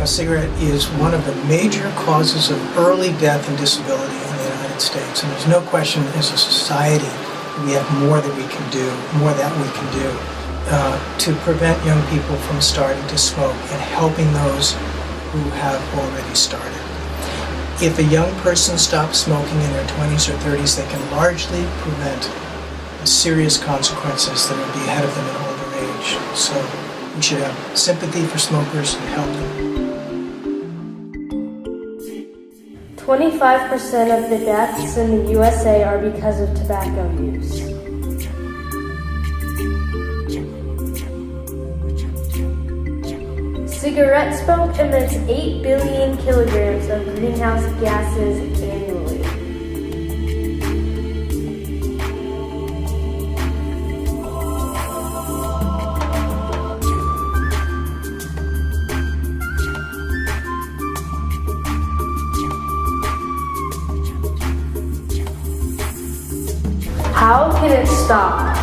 tobacco cigarette is one of the major causes of early death and disability in the United States. And there's no question, as a society, we have more that we can do, to prevent young people from starting to smoke and helping those who have already started. If a young person stops smoking in their 20s or 30s, they can largely prevent serious consequences that will be ahead of them in older age. So we should have sympathy for smokers and help them. 25% of the deaths in the USA are because of tobacco use. Cigarette smoke emits 8 billion kilograms of greenhouse gases annually. How can it stop?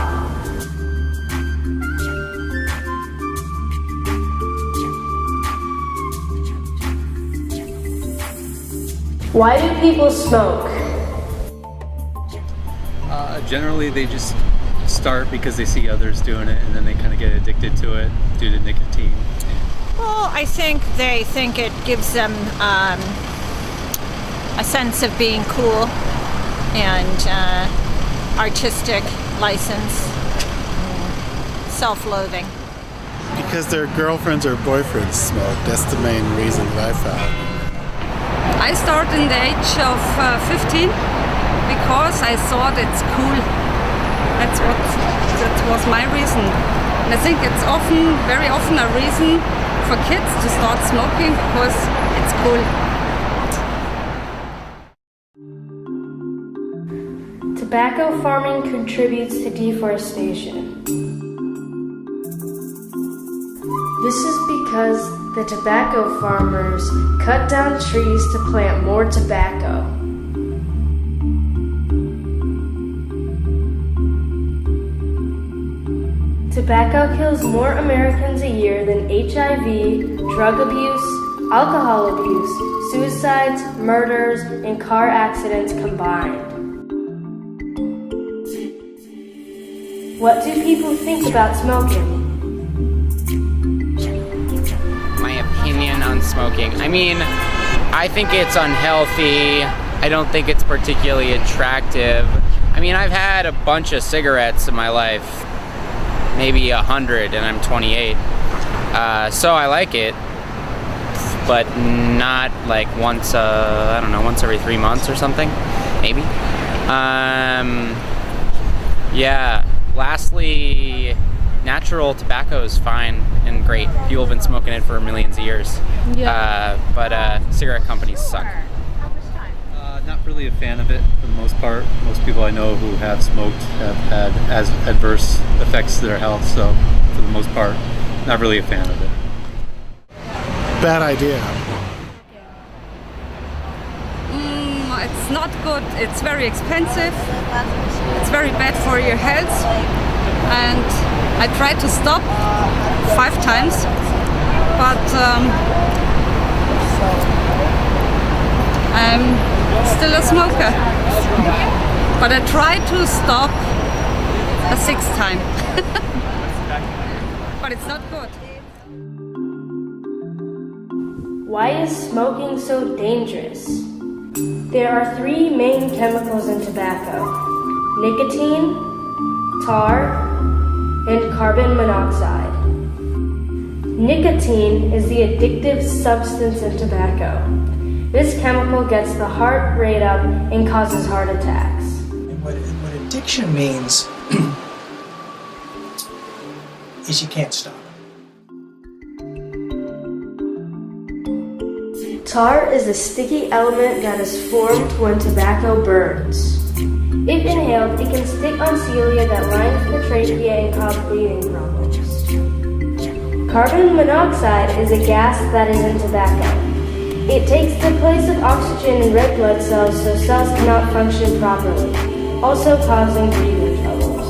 Why do people smoke? Generally, they just start because they see others doing it, and then they kind of get addicted to it due to nicotine. Well, I think they think it gives them a sense of being cool and artistic license, self-loathing. Because their girlfriends or boyfriends smoke. That's the main reason that I found. I started in the age of 15 because I thought it's cool. That was my reason. And I think it's very often a reason for kids to start smoking because it's cool. Tobacco farming contributes to deforestation. This is because the tobacco farmers cut down trees to plant more tobacco. Tobacco kills more Americans a year than HIV, drug abuse, alcohol abuse, suicides, murders, and car accidents combined. What do people think about smoking? My opinion on smoking. I mean, I think it's unhealthy. I don't think it's particularly attractive. I mean, I've had a bunch of cigarettes in my life, maybe 100, and I'm 28. So I like it, but not like once every 3 months or something, maybe. Yeah. Lastly, natural tobacco is fine and great. People have been smoking it for millions of years. Yeah. But cigarette companies suck. Not really a fan of it for the most part. Most people I know who have smoked have had adverse effects to their health, so for the most part, not really a fan of it. Bad idea. It's not good. It's very expensive. It's very bad for your health. And I tried to stop 5 times, but I'm still a smoker. But I tried to stop a 6th time. But it's not good. Why is smoking so dangerous? There are 3 main chemicals in tobacco: nicotine, tar, and carbon monoxide. Nicotine is the addictive substance in tobacco. This chemical gets the heart rate up and causes heart attacks. And what addiction means is you can't stop. Tar is a sticky element that is formed when tobacco burns. If inhaled, it can stick on cilia that lines the trachea and cause breathing problems. Carbon monoxide is a gas that is in tobacco. It takes the place of oxygen in red blood cells, so cells cannot function properly, also causing breathing troubles.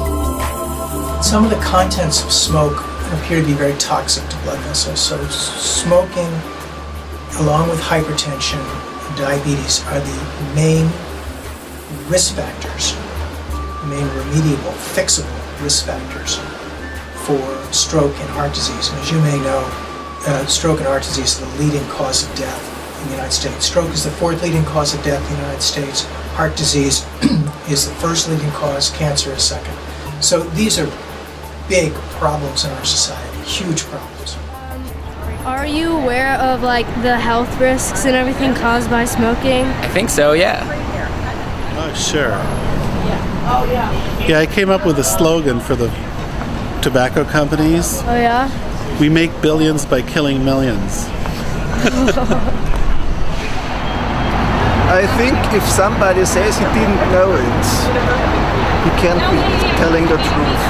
Some of the contents of smoke appear to be very toxic to blood vessels, so smoking along with hypertension and diabetes, are the main risk factors, main remediable, fixable risk factors for stroke and heart disease. And as you may know, stroke and heart disease is the leading cause of death in the United States. Stroke is the fourth leading cause of death in the United States. Heart disease is the first leading cause, cancer is second. So these are big problems in our society, huge problems. Are you aware of like the health risks and everything caused by smoking? I think so, yeah. Oh, sure. Yeah, I came up with a slogan for the tobacco companies. Oh yeah? We make billions by killing millions. I think if somebody says he didn't know it, he can't be telling the truth.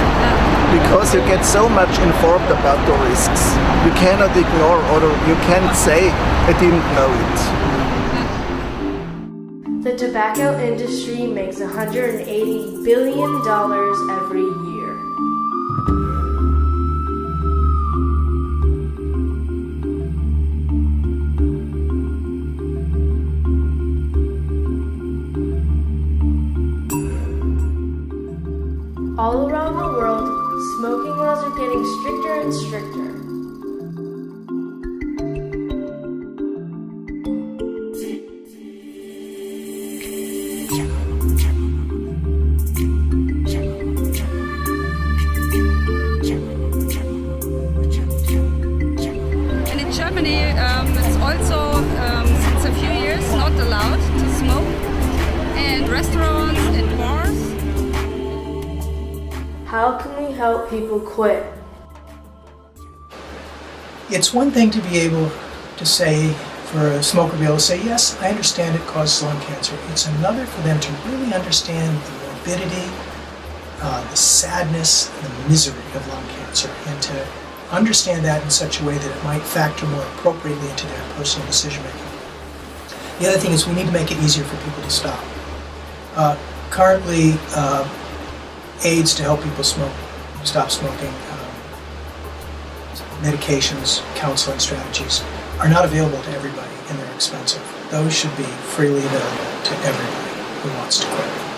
Because you get so much informed about the risks. You cannot ignore or you can't say, I didn't know it. The tobacco industry makes $180 billion every year. All around the world, smoking laws are getting stricter and stricter. And in Germany, it's also since a few years not allowed to smoke. And restaurants and bars. How can we help people quit? It's one thing to be able to say, for a smoker to be able to say, yes, I understand it causes lung cancer. It's another for them to really understand the morbidity, the sadness, and the misery of lung cancer, and to understand that in such a way that it might factor more appropriately into their personal decision making. The other thing is we need to make it easier for people to stop. Currently, aids to help people stop smoking, medications, counseling strategies, are not available to everybody and they're expensive. Those should be freely available to everybody who wants to quit.